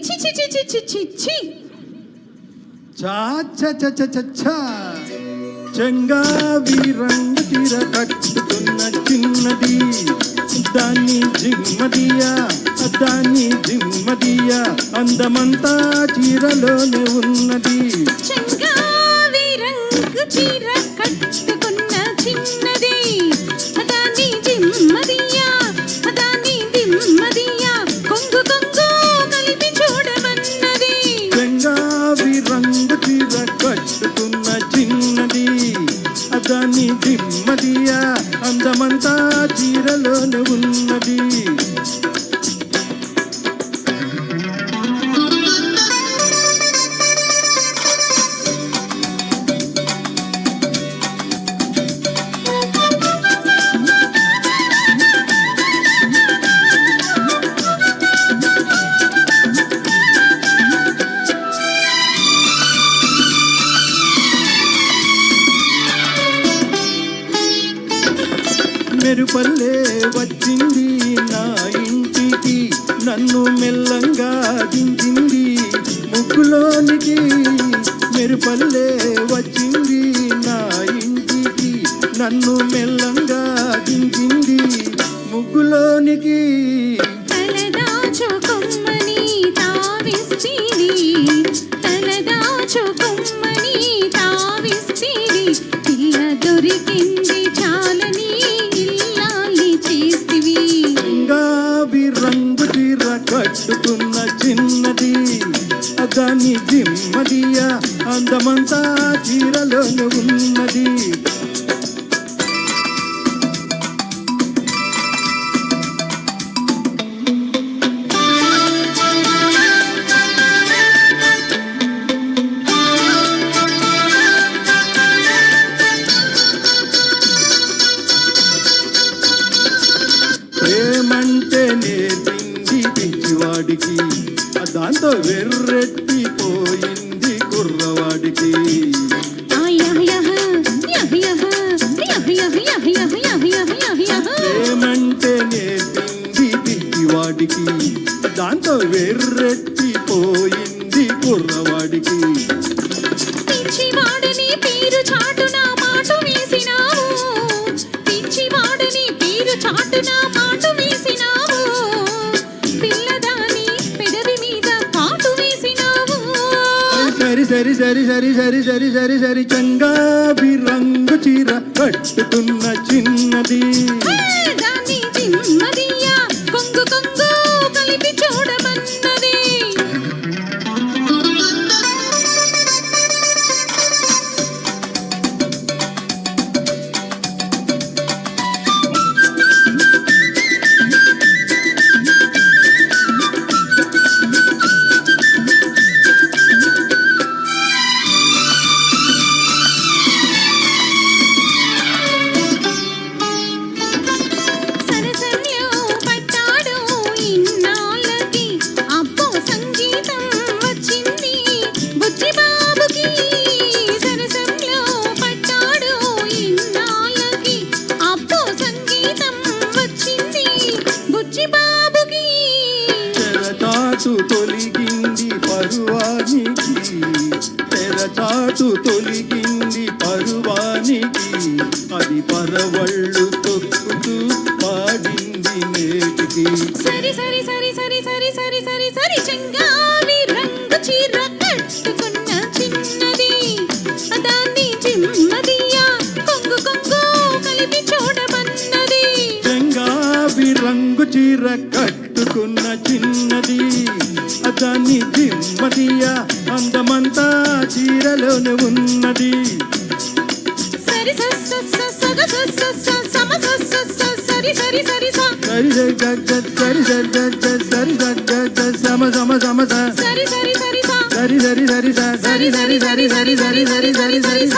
చి చి చి చి చి చి చి చా చ చ చ చ చ చెంగావి రంగు తీర కట్టుకున్న చిన్నది దాన్ని జిమ్మదియా అందమంతా చీరలోనే ఉన్నది. చెంగావి రంగు చీర కట్టుకున్న చిన్నది దాన్ని జిమ్మదియా కొంగు కొంగు కలిపి చూడమన్నది. చెంగావి రంగు చీర కట్టుకున్న చిన్నది దాన్ని జిమ్మదియా అందమంతా చీరలోనే ఉన్నది. మెరుపల్లే వచ్చింది నా ఇంటికి, నన్ను మెల్లంగా దించింది ముగ్గులోనికి. మెరుపల్లే వచ్చింది నా ఇంటికి, నన్ను మెల్లంగా దించింది ముగ్గులోనికి. తలదాచుకొమ్మని తావిస్తివి పిల్ల దొరికింది చాలని ఇల్లాలి చేస్తివి. చెంగావి రంగు చీర కట్టుకున్న చిన్నది దాని జిమ్మదియా అందమంతా చీరలోనే ఉన్నది. ప్రేమంటే నేర్పింది పిచ్చివాడికి, దాంతో వెర్రెట్టిపోయింది కుర్రవాడికి. ప్రేమంటే నేర్పింది పిచ్చివాడికి, దాంతో వెర్రెట్టిపోయింది కుర్రవాడికి. పిచ్చివాడని పేరు చాటున మాటు వేసినావు, పిచ్చివాడని పేరు చాటున మాటు వేసినావు, పిల్లదాని పెదవి మీద పాటు వేసినావు. సరి సరి సరి సరి సరి సరి సరి సరి చెంగావి రంగు చీర కట్టుకున్న చిన్నది దాన్ని జిమ్మదియా కొంగు కొంగు కలిపి చూడమన్నది. సరసంలో పట్టాడు ఇన్నాళ్ళకి, అబ్బో సంగీతం వచ్చింది బుజ్జిబాబుకి. సరసంలో పట్టాడు ఇన్నాళ్ళకి, అబ్బో సంగీతం వచ్చింది బుజ్జిబాబుకి. తెరచాటు తొలిగింది పరువానికి, తెరచాటు తొలిగింది పరువానికి, అది పరవళ్ళు తొక్కుతూ పాడింది నేటికి. సరి సరి సరి సరి సరి సరి సరి సరి చెంగావి రంగు చీర కట్టుకున్న చిన్నది దాన్ని జిమ్మదియా కొంగు కొంగు కలిపి చూడమన్నది. చెంగావి రంగు చీర కట్టుకున్న చిన్నది దాన్ని జిమ్మదియా అందమంతా చీరలోనే ఉన్నది. సరి సరి సరి సరి సరి సరి సరి సరి సరి సరి సరి సమ సమ సమ సరి సరి సరి సరి సరి సరి సరి సరి సరి సరి సరి సరి సరి